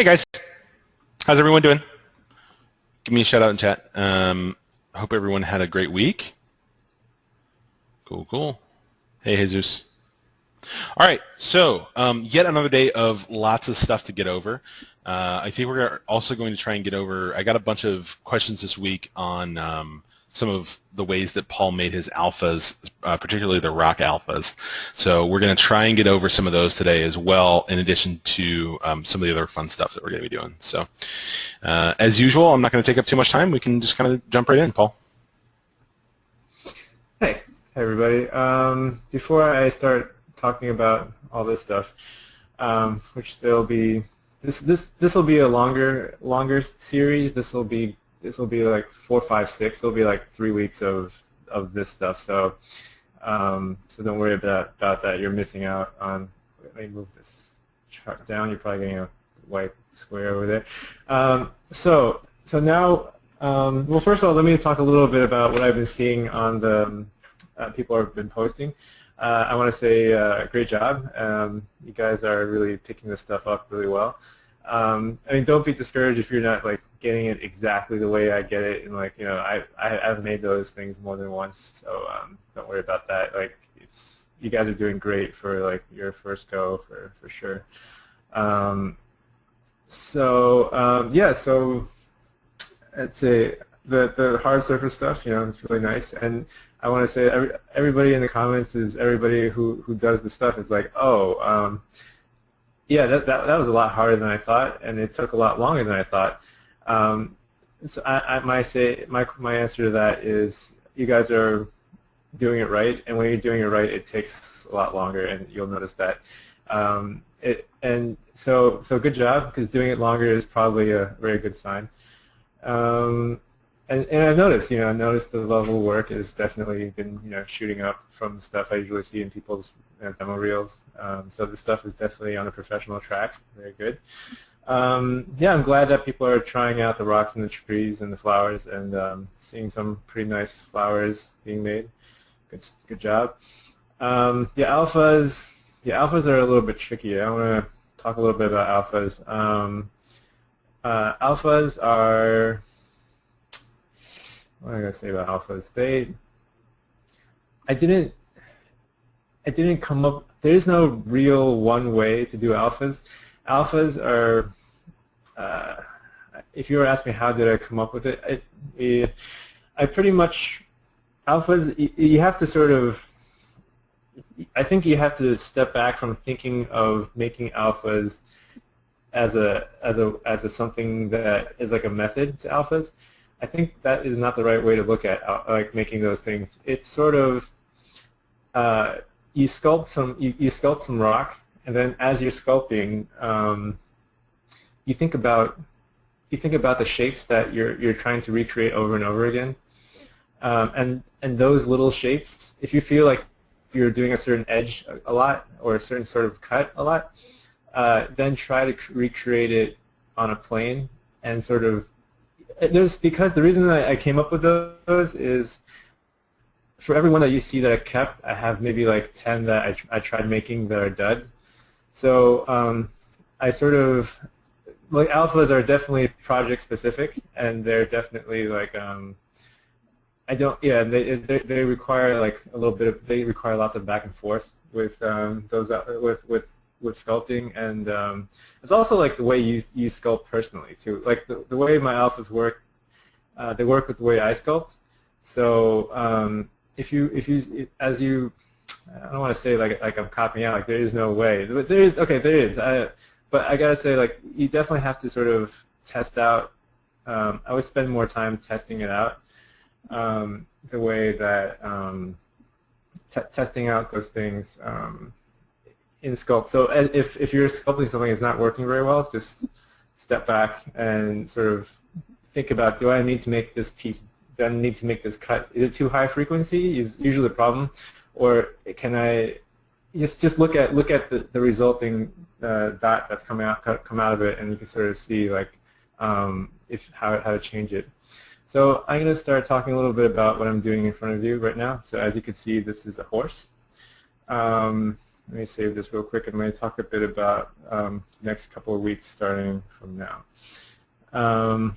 Hey guys, how's everyone doing? Give me a shout out in chat. Hope everyone had a great week. Cool, cool. Hey Jesus. All right, so yet another day of lots of stuff to get over. I think we're also going to try and get over, I got a bunch of questions this week on some of the ways that Paul made his alphas, particularly the rock alphas. So we're going to try and get over some of those today as well, in addition to some of the other fun stuff that we're going to be doing. So as usual, I'm not going to take up too much time. We can just kind of jump right in, Paul. Hey everybody. Before I start talking about all this stuff, which there'll be this will be a longer series. This will be like 4, 5, 6. It'll be like 3 weeks of this stuff. So so don't worry about that. You're missing out on. Let me move this chart down. You're probably getting a white square over there. So now, well, first of all, let me talk a little bit about what I've been seeing on the people have been posting. I want to say great job. You guys are really picking this stuff up really well. I mean, don't be discouraged if you're not like getting it exactly the way I get it. And like, you know, I've made those things more than once, so don't worry about that. Like, you guys are doing great for like your first go for sure. Yeah, so I'd say the hard surface stuff, you know, it's really nice. And I want to say everybody in the comments is everybody who does the stuff is like, oh, yeah, that was a lot harder than I thought, and it took a lot longer than I thought. So my answer to that is you guys are doing it right, and when you're doing it right, it takes a lot longer, and you'll notice that. So good job, because doing it longer is probably a very good sign. And I've noticed, the level of work has definitely been, shooting up from the stuff I usually see in people's demo reels. So this stuff is definitely on a professional track. Very good. Yeah, I'm glad that people are trying out the rocks and the trees and the flowers, and seeing some pretty nice flowers being made. Good job. Yeah, alphas are a little bit tricky. I want to talk a little bit about alphas. Alphas are, what am I going to say about alphas? I didn't come up, there's no real one way to do alphas. Alphas are, if you were asking me how did I come up with it, I pretty much, alphas, you have to sort of, I think you have to step back from thinking of making alphas as a something that is like a method to alphas. I think that is not the right way to look at like making those things. It's sort of you sculpt some rock, and then as you're sculpting, you think about the shapes that you're trying to recreate over and over again, and those little shapes. If you feel like you're doing a certain edge a lot or a certain sort of cut a lot, then try to recreate it on a plane and sort of. Because the reason that I came up with those is for every one that you see that I kept, I have maybe like 10 that I tried making that are duds. So I sort of, like, alphas are definitely project specific, and they're definitely like, they require like a little bit of, they require lots of back and forth with with sculpting, and it's also like the way you sculpt personally too. Like the way my alphas work, they work with the way I sculpt. So if you as you, I don't want to say like I'm copying out, like there is no way, but there is. Okay, there is. But I gotta say, like, you definitely have to sort of test out. I would spend more time testing it out. The way that testing out those things. In sculpt. So if you're sculpting something that's not working very well, just step back and sort of think about, do I need to make this piece, do I need to make this cut? Is it too high frequency is usually the problem, or can I just look at the resulting dot that's come out of it, and you can sort of see like how to change it. So I'm going to start talking a little bit about what I'm doing in front of you right now. So as you can see, this is a horse. let me save this real quick. I'm going to talk a bit about the next couple of weeks starting from now. Let's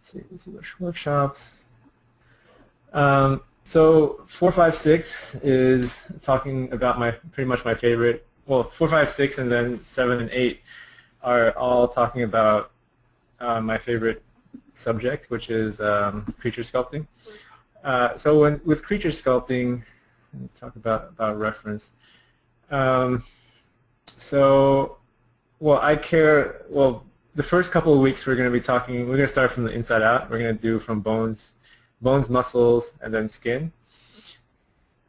see which workshops. So 4, 5, 6 is talking about pretty much my favorite. Well, 4, 5, 6, and then 7 and 8 are all talking about my favorite subject, which is creature sculpting. So with creature sculpting, let's talk about reference. So, the first couple of weeks we're going to start from the inside out. We're going to do from bones, muscles, and then skin.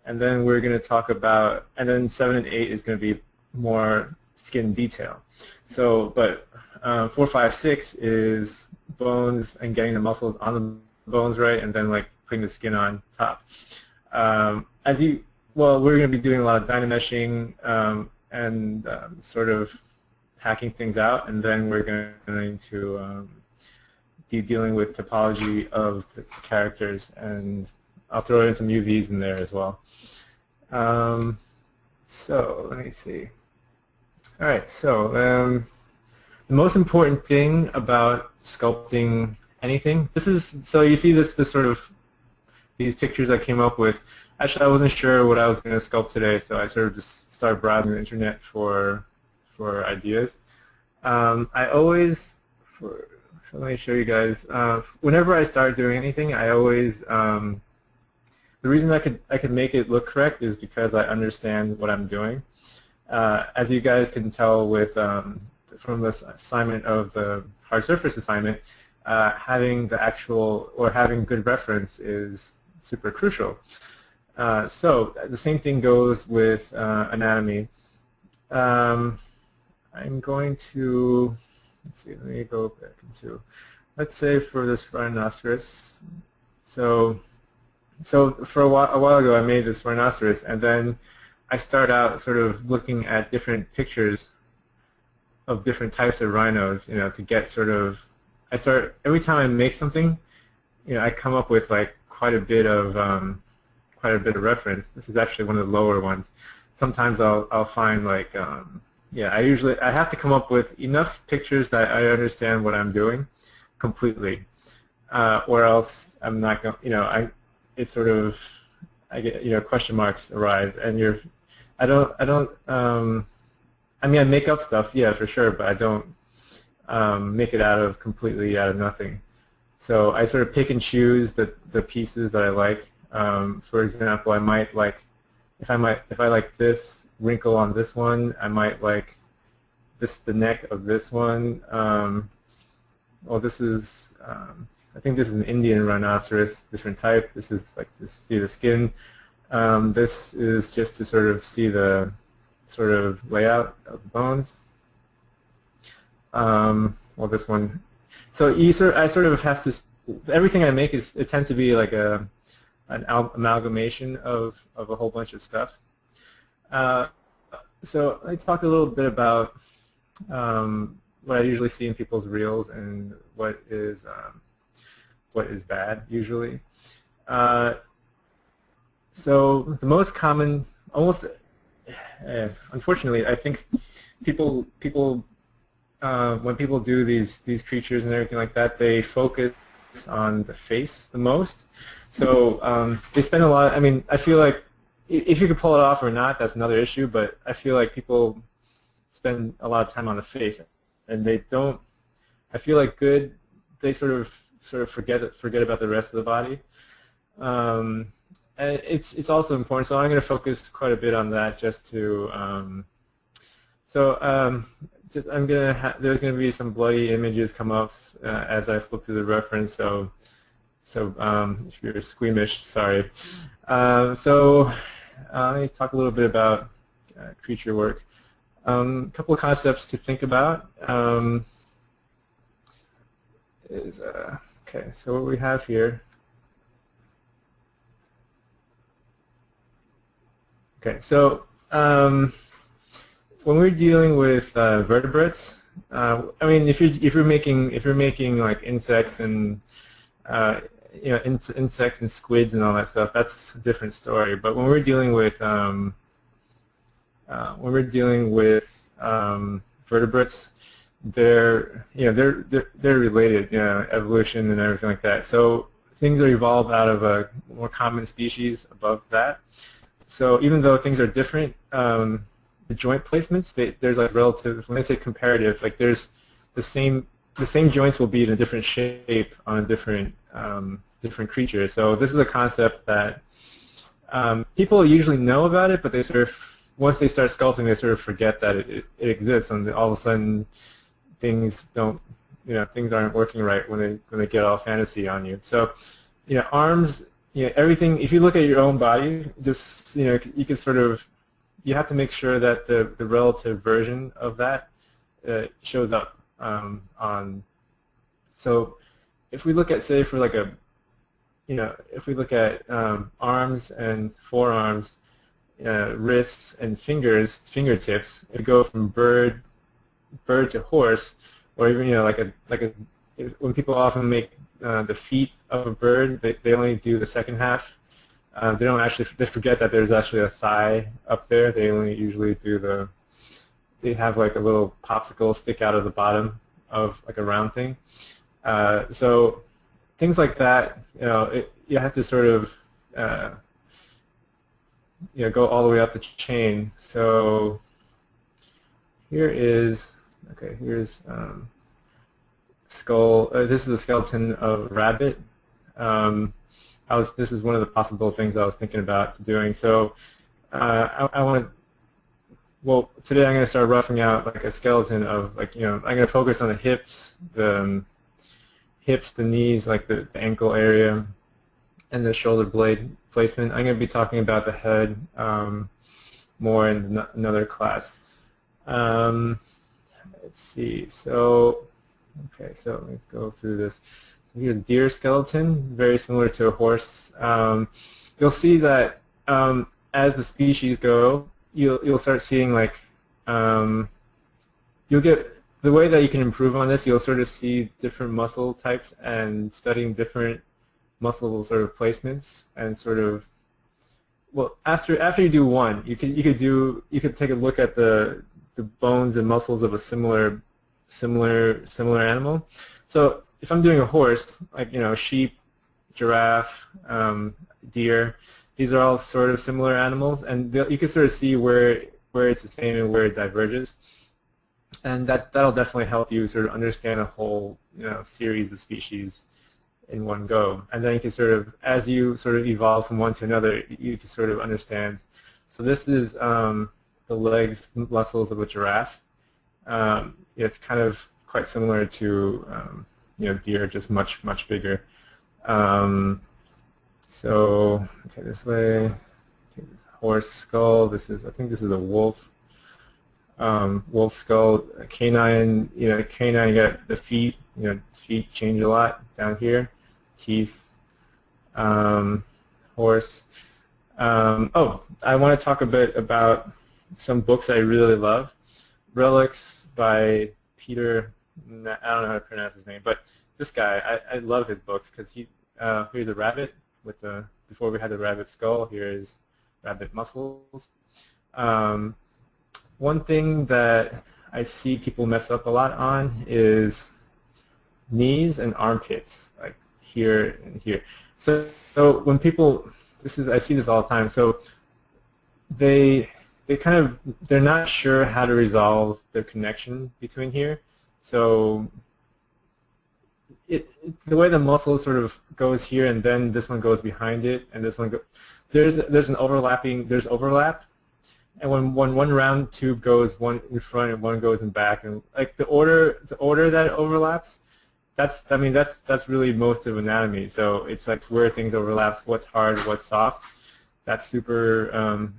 And then we're going to talk about, and then 7 and 8 is going to be more skin detail. So, but 4, 5, 6 is bones and getting the muscles on the bones right, and then like putting the skin on top. We're going to be doing a lot of dynameshing and sort of hacking things out, and then we're going to be dealing with topology of the characters, and I'll throw in some UVs in there as well. So let me see. All right, so the most important thing about sculpting anything, so you see this sort of, these pictures I came up with. Actually, I wasn't sure what I was going to sculpt today, so I sort of just started browsing the internet for ideas. I always, so let me show you guys. Whenever I start doing anything, I always, the reason I could make it look correct is because I understand what I'm doing. As you guys can tell with from the assignment of the hard surface assignment, having good reference is super crucial. So the same thing goes with anatomy. I'm going to, let's see, let me go back into, let's say for this rhinoceros. So for a while ago I made this rhinoceros, and then I start out sort of looking at different pictures of different types of rhinos, to get sort of, every time I make something, I come up with like quite a bit of reference. This is actually one of the lower ones. Sometimes I'll find like, I have to come up with enough pictures that I understand what I'm doing completely, or else I'm not going. It's sort of, I get question marks arise, and I mean, I make up stuff, yeah, for sure, but I don't make it completely out of nothing. So I sort of pick and choose the pieces that I like. For example, I might like, if I like this wrinkle on this one, I might like the neck of this one. Well, this is, I think this is an Indian rhinoceros, different type. This is like to see the skin. This is just to sort of see the sort of layout of the bones. Well, this one. So I sort of have to, everything I make it tends to be like an amalgamation of a whole bunch of stuff. So let me talk a little bit about what I usually see in people's reels and what is bad usually. So the most common, unfortunately, I think people when people do these creatures and everything like that, they focus on the face the most. So they spend a lot. I mean, I feel like if you could pull it off or not, that's another issue. But I feel like people spend a lot of time on the face, and they don't. I feel like they sort of forget about the rest of the body. And it's also important. So I'm going to focus quite a bit on that, just to. There's going to be some bloody images come up as I flip through the reference. So if you're squeamish, sorry. Let me talk a little bit about creature work. A couple of concepts to think about is okay. So what we have here. Okay, so when we're dealing with vertebrates, I mean, if you're making like insects and insects and squids and all that stuff, that's a different story. But when we're dealing with when we're dealing with vertebrates, they're related, evolution and everything like that. So things are evolved out of a more common species above that. So even though things are different, the joint placements, there's like relative. When I say comparative, like there's the same joints will be in a different shape on a different creature. So this is a concept that people usually know about it, but they sort of, once they start sculpting, they sort of forget that it exists, and all of a sudden things don't, things aren't working right when they get all fantasy on you. So, arms, everything. If you look at your own body, just you can sort of, you have to make sure that the relative version of that shows up on. So, if we look at, say, for like a, if we look at arms and forearms, wrists and fingertips, it go from bird to horse, or even when people often make the feet of a bird, they only do the second half. They don't actually, they forget that there's actually a thigh up there. They only usually do they have like a little popsicle stick out of the bottom of like a round thing. So things like that, you have to sort of go all the way up the chain. So here's skull. This is the skeleton of a rabbit. This is one of the possible things I was thinking about doing. So I want to. Well, today I'm going to start roughing out like a skeleton of I'm going to focus on the hips, the knees, like the ankle area, and the shoulder blade placement. I'm going to be talking about the head more in another class. Let's see. So, okay. So let's go through this. So here's deer skeleton, very similar to a horse. You'll see that as the species go, you'll start seeing like you'll get the way that you can improve on this. You'll sort of see different muscle types and studying different muscle sort of placements and sort of, well, after you do one, you could take a look at the bones and muscles of a similar animal. So if I'm doing a horse, like sheep, giraffe, deer, these are all sort of similar animals, and you can sort of see where it's the same and where it diverges, and that'll definitely help you sort of understand a whole series of species in one go. And then you can sort of, as you sort of evolve from one to another, you can sort of understand. So this is the legs, muscles of a giraffe. It's kind of quite similar to deer, just much bigger. So okay, this way, horse skull. I think this is a wolf. Wolf skull, canine. Canine. You got the feet. Feet change a lot down here. Teeth. Horse. Oh, I want to talk a bit about some books I really love. Relics by Peter. I don't know how to pronounce his name, but this guy, I love his books because here's a rabbit with before we had the rabbit skull. Here is rabbit muscles. One thing that I see people mess up a lot on is knees and armpits, like here and here. So when people, I see this all the time. So they're not sure how to resolve the connection between here. So the way the muscle sort of goes here, and then this one goes behind it, and this one there's overlap, and when one round tube goes one in front and one goes in back, and like the order that it overlaps, that's really most of anatomy. So it's like where things overlaps, what's hard, what's soft. That's super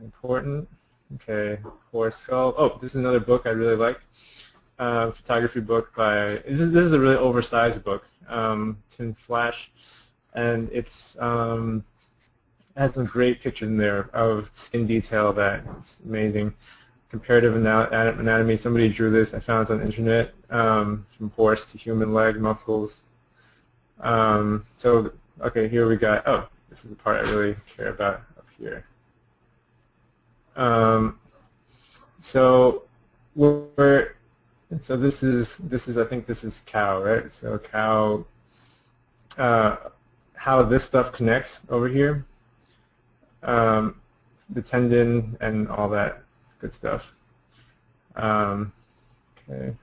important. Okay, horse skull. Oh, this is another book I really like. Photography book by, this is a really oversized book, Tim Flash, and it's has some great pictures in there of skin detail that's amazing. Comparative anatomy. Somebody drew this. I found it on the internet. From horse to human leg muscles. So okay, here we got. Oh, this is the part I really care about up here. So so this is I think this is cow, right? So cow, how this stuff connects over here, the tendon and all that good stuff. Okay.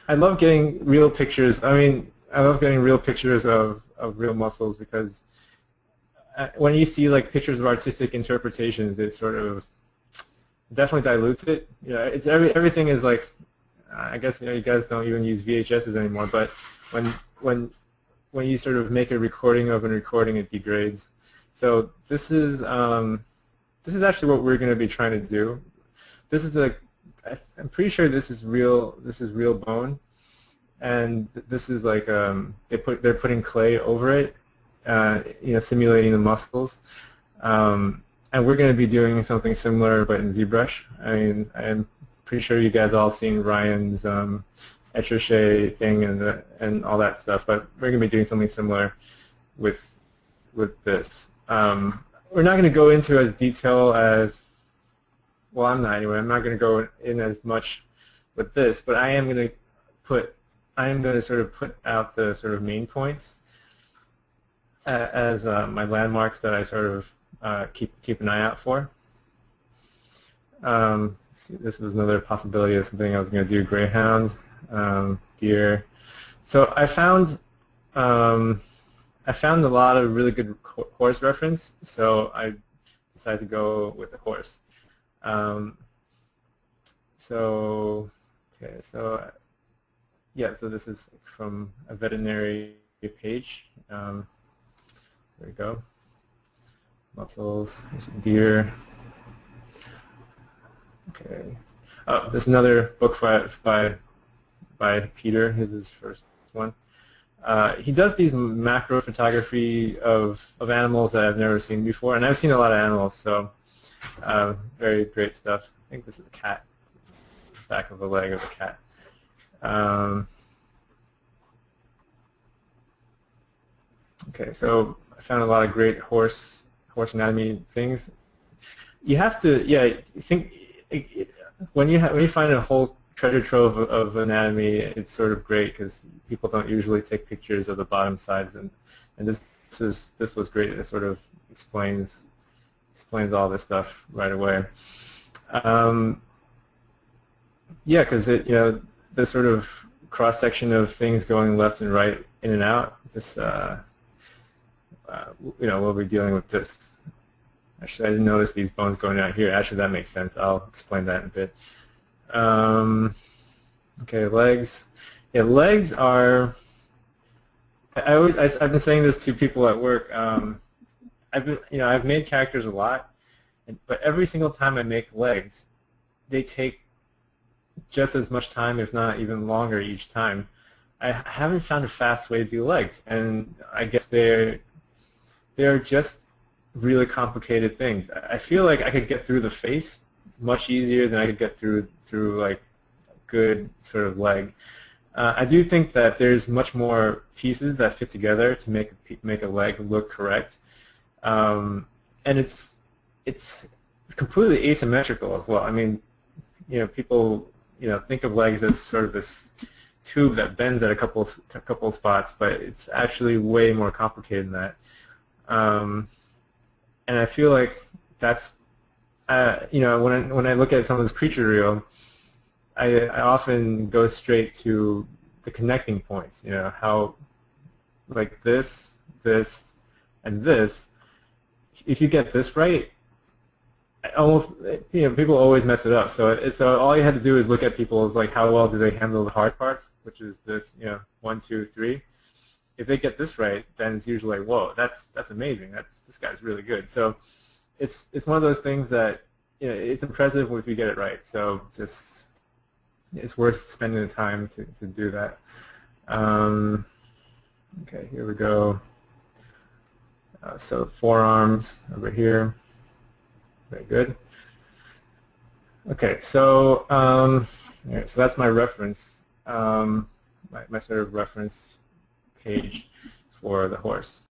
I love getting real pictures. I mean, I love getting real pictures of real muscles because when you see like pictures of artistic interpretations, it sort of definitely dilutes it. You know, it's everything is like, I guess you guys don't even use VHSs anymore, but when you sort of make a recording of a recording, it degrades. So this is actually what we're going to be trying to do. This is I'm pretty sure this is real. This is real bone, and this is like they're putting clay over it, simulating the muscles. And we're going to be doing something similar, but in ZBrush. I mean, I'm pretty sure you guys all seen Ryan's Etcher thing and all that stuff. But we're going to be doing something similar with this. We're not going to go into as detail as, well, I'm not anyway. I'm not going to go in as much with this, but I am going to sort of put out the sort of main points as my landmarks that I sort of keep an eye out for. This was another possibility of something I was going to do: greyhound, deer. So I found a lot of really good horse reference. So I decided to go with a horse. So this is from a veterinary page. There we go. Muscles, deer. Okay. Oh, there's another book by Peter. This is his first one. He does these macro photography of animals that I've never seen before, and I've seen a lot of animals, so very great stuff. I think this is a cat, back of the leg of a cat. Okay, so I found a lot of great horse anatomy things. You have to, think when you find a whole treasure trove of anatomy, it's sort of great because people don't usually take pictures of the bottom sides, and this was great. It sort of explains all this stuff right away. Because the sort of cross section of things going left and right, in and out. This we'll be dealing with this. Actually, I didn't notice these bones going out here. Actually, that makes sense. I'll explain that in a bit. Okay, legs. Yeah, legs are. I've been saying this to people at work. I've made characters a lot, but every single time I make legs, they take just as much time, if not even longer, each time. I haven't found a fast way to do legs, and I guess they're just really complicated things. I feel like I could get through the face much easier than I could get through like a good sort of leg. I do think that there's much more pieces that fit together to make a leg look correct, and it's completely asymmetrical as well. I mean, people think of legs as sort of this tube that bends at a couple spots, but it's actually way more complicated than that. And I feel like that's when I look at someone's creature reel, I often go straight to the connecting points. How like this, and this. If you get this right, people always mess it up. So all you had to do is look at people's like how well do they handle the hard parts, which is this 1, 2, 3. If they get this right, then it's usually like, whoa, that's amazing. This guy's really good. So it's one of those things that it's impressive if you get it right. So just it's worth spending the time to do that. Okay, here we go. So forearms over here. Very good. Okay, so all right, so that's my reference, my sort of reference page for the horse.